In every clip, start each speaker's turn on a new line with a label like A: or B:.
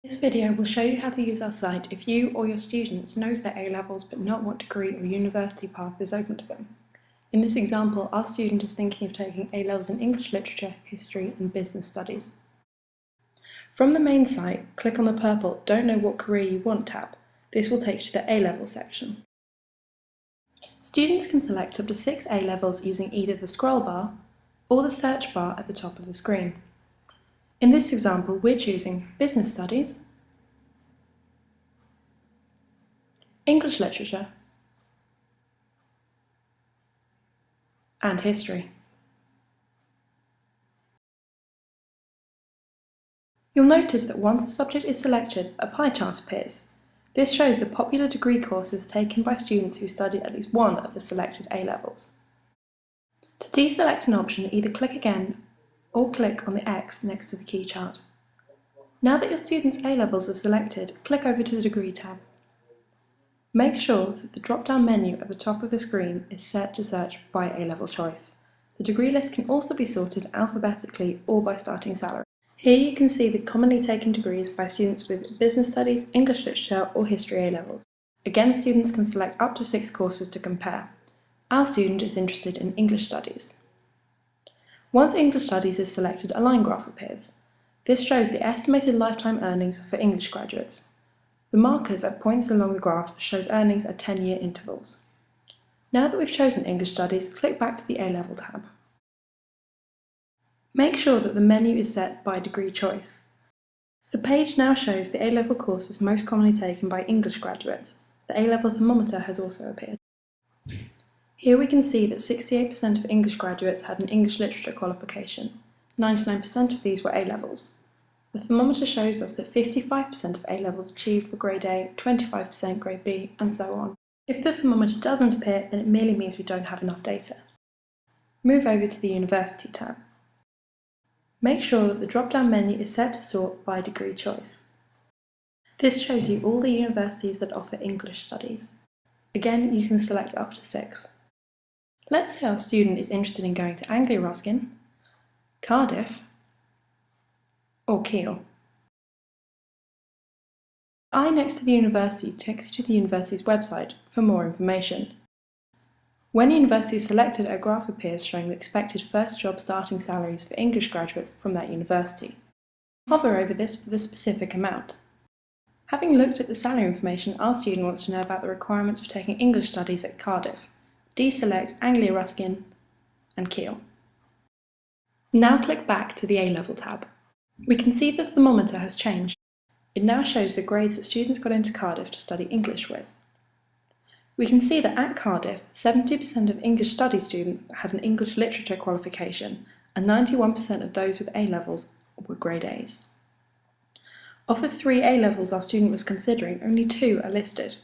A: This video will show you how to use our site if you or your students knows their A-levels but not what degree or university path is open to them. In this example, our student is thinking of taking A-levels in English Literature, History and Business Studies. From the main site, click on the purple Don't Know What Career You Want tab. This will take you to the A-level section. Students can select up to 6 A-levels using either the scroll bar or the search bar at the top of the screen. In this example, we're choosing Business Studies, English Literature, and History. You'll notice that once a subject is selected, a pie chart appears. This shows the popular degree courses taken by students who studied at least one of the selected A-levels. To deselect an option, either click again or click on the X next to the key chart. Now that your student's A-levels are selected, click over to the Degree tab. Make sure that the drop-down menu at the top of the screen is set to search by A-level choice. The degree list can also be sorted alphabetically or by starting salary. Here you can see the commonly taken degrees by students with Business Studies, English Literature or History A-levels. Again, students can select up to 6 courses to compare. Our student is interested in English Studies. Once English Studies is selected, a line graph appears. This shows the estimated lifetime earnings for English graduates. The markers at points along the graph shows earnings at 10-year intervals. Now that we've chosen English Studies, click back to the A-level tab. Make sure that the menu is set by degree choice. The page now shows the A-level courses most commonly taken by English graduates. The A-level thermometer has also appeared. Here we can see that 68% of English graduates had an English Literature qualification. 99% of these were A-levels. The thermometer shows us that 55% of A-levels achieved were grade A, 25% grade B, and so on. If the thermometer doesn't appear, then it merely means we don't have enough data. Move over to the University tab. Make sure that the drop-down menu is set to sort by degree choice. This shows you all the universities that offer English studies. Again, you can select up to 6. Let's say our student is interested in going to Anglia Ruskin, Cardiff, or Keele. The eye next to the university takes you to the university's website for more information. When a university is selected, a graph appears showing the expected first job starting salaries for English graduates from that university. Hover over this for the specific amount. Having looked at the salary information, our student wants to know about the requirements for taking English studies at Cardiff. Deselect Anglia Ruskin and Keele. Now click back to the A-level tab. We can see the thermometer has changed. It now shows the grades that students got into Cardiff to study English with. We can see that at Cardiff, 70% of English study students had an English Literature qualification and 91% of those with A-levels were grade A's. Of the 3 A-levels our student was considering, only 2 are listed.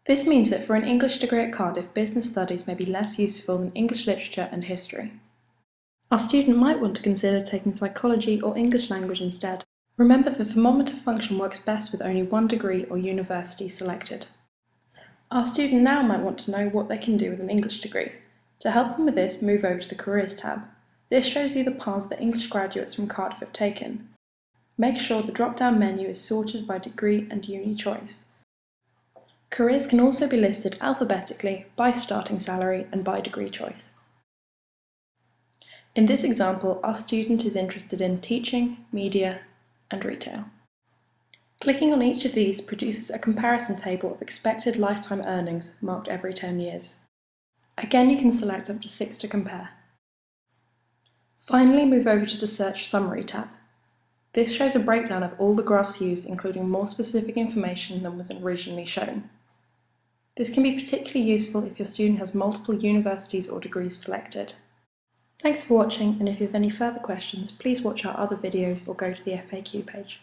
A: This means that for an English degree at Cardiff, Business Studies may be less useful than English Literature and History. Our student might want to consider taking Psychology or English Language instead. Remember, the thermometer function works best with only 1 degree or university selected. Our student now might want to know what they can do with an English degree. To help them with this, move over to the Careers tab. This shows you the paths that English graduates from Cardiff have taken. Make sure the drop-down menu is sorted by degree and uni choice. Careers can also be listed alphabetically, by starting salary and by degree choice. In this example, our student is interested in teaching, media, and retail. Clicking on each of these produces a comparison table of expected lifetime earnings marked every 10 years. Again, you can select up to 6 to compare. Finally, move over to the Search Summary tab. This shows a breakdown of all the graphs used, including more specific information than was originally shown. This can be particularly useful if your student has multiple universities or degrees selected. Thanks for watching, and if you have any further questions, please watch our other videos or go to the FAQ page.